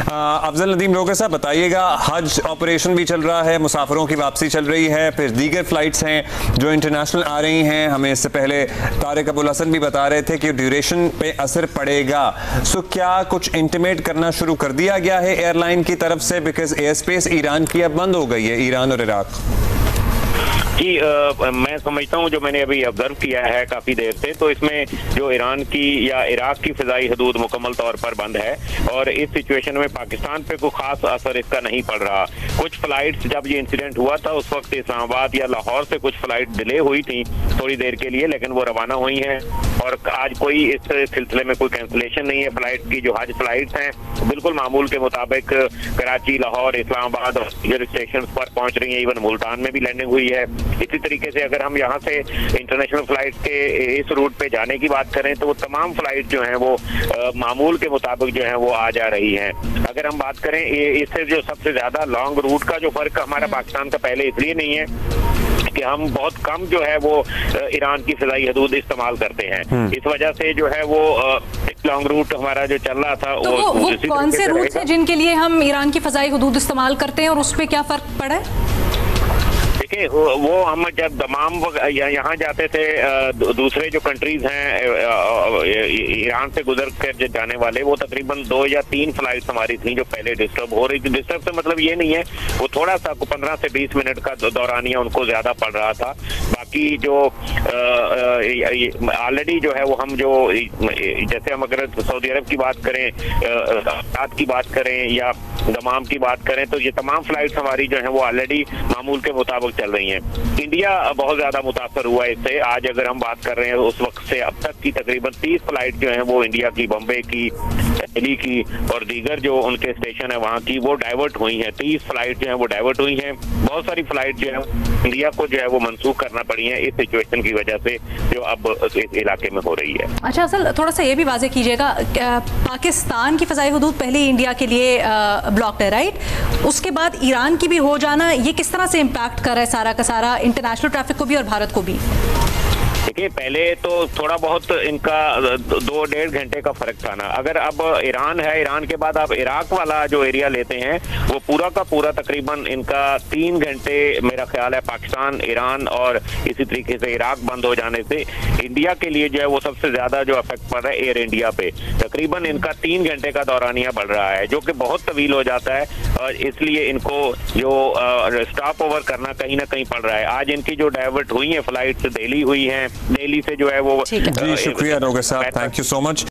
अफजल नदीम लोगे साहब, बताइएगा, हज ऑपरेशन भी चल रहा है, मुसाफिरों की वापसी चल रही है, फिर दीगर फ्लाइट्स हैं जो इंटरनेशनल आ रही हैं। हमें इससे पहले तारिक अबुल हसन भी बता रहे थे कि ड्यूरेशन पे असर पड़ेगा। सो क्या कुछ इंटीमेट करना शुरू कर दिया गया है एयरलाइन की तरफ से, बिकॉज एयर स्पेस ईरान की अब बंद हो गई है, ईरान और इराक? जी, मैं समझता हूँ, जो मैंने अभी ऑब्जर्व किया है काफी देर से, तो इसमें जो ईरान की या इराक की फिजाई हदूद मुकम्मल तौर पर बंद है और इस सिचुएशन में पाकिस्तान पे कोई खास असर इसका नहीं पड़ रहा। कुछ फ्लाइट्स, जब ये इंसिडेंट हुआ था उस वक्त इस्लामाबाद या लाहौर से कुछ फ्लाइट डिले हुई थी थोड़ी देर के लिए, लेकिन वो रवाना हुई हैं और आज कोई इस सिलसिले में कोई कैंसिलेशन नहीं है फ्लाइट की। जो हज फ्लाइट्स हैं बिल्कुल मामूल के मुताबिक कराची, लाहौर, इस्लामाबाद और दीगर स्टेशन पर पहुंच रही है। इवन मुल्तान में भी लैंडिंग हुई है। इसी तरीके से अगर हम यहाँ से इंटरनेशनल फ्लाइट के इस रूट पे जाने की बात करें तो वो तमाम फ्लाइट जो हैं वो मामूल के मुताबिक जो है वो आ जा रही हैं। अगर हम बात करें इससे जो सबसे ज्यादा लॉन्ग रूट का जो फर्क हमारा पाकिस्तान का पहले इसलिए नहीं है कि हम बहुत कम जो है वो ईरान की फिजाई हदूद इस्तेमाल करते हैं। इस वजह से जो है वो लॉन्ग रूट हमारा जो चल रहा था, तो वो कौन से रूट हैं जिनके लिए हम ईरान की फिजाई हदूद इस्तेमाल करते हैं और उस पर क्या फर्क पड़ा है? देखिए, वो हम जब दमाम यहाँ जाते थे, दूसरे जो कंट्रीज हैं ईरान से गुजर कर जाने वाले, वो तकरीबन 2 या 3 फ्लाइट्स हमारी थी जो पहले डिस्टर्ब हो रही थी। डिस्टर्ब से मतलब ये नहीं है, वो थोड़ा सा 15 से 20 मिनट का दौरानिया उनको ज्यादा पड़ रहा था। बाकी जो ऑलरेडी जो है वो हम जो जैसे हम अगर सऊदी अरब की बात करें, रात की बात करें या दमाम की बात करें, तो ये तमाम फ्लाइट्स हमारी जो है वो ऑलरेडी मामूल के मुताबिक चल रही हैं। इंडिया बहुत ज्यादा मुतासर हुआ इससे। आज अगर हम बात कर रहे हैं उस वक्त से अब तक की तकरीबन 30 फ्लाइट जो हैं वो इंडिया की, बम्बे की, दिल्ली की और दीगर जो उनके स्टेशन है वहाँ की, वो डाइवर्ट हुई हैं। 30 फ्लाइट जो है वो डाइवर्ट हुई हैं। बहुत सारी फ्लाइट जो है इंडिया को जो है वो मनसूख करना पड़ी है इस सिचुएशन की वजह से जो अब इस इलाके में हो रही है। अच्छा, असल थोड़ा सा ये भी वाजे कीजिएगा, पाकिस्तान की फिजाई हदूद पहले इंडिया के लिए ब्लॉक्ड है, राइट? उसके बाद ईरान की भी हो जाना, ये किस तरह से इम्पैक्ट कर रहा है सारा का सारा इंटरनेशनल ट्रैफिक को भी और भारत को भी? देखिए, पहले तो थोड़ा बहुत इनका 2-1.5 घंटे का फर्क था ना। अगर अब ईरान है, ईरान के बाद आप इराक वाला जो एरिया लेते हैं वो पूरा का पूरा तकरीबन इनका 3 घंटे मेरा ख्याल है। पाकिस्तान, ईरान और इसी तरीके से इराक बंद हो जाने से इंडिया के लिए जो है वो सबसे ज्यादा जो इफेक्ट पड़ रहा है एयर इंडिया पे। तकरीबन इनका 3 घंटे का दौरानिया बढ़ रहा है जो कि बहुत तवील हो जाता है और इसलिए इनको जो स्टॉप ओवर करना कहीं ना कहीं पड़ रहा है। आज इनकी जो डाइवर्ट हुई है फ्लाइट दिल्ली हुई है, दिल्ली से जो है वो जी शुक्रिया नोगे साहब, थैंक यू सो मच।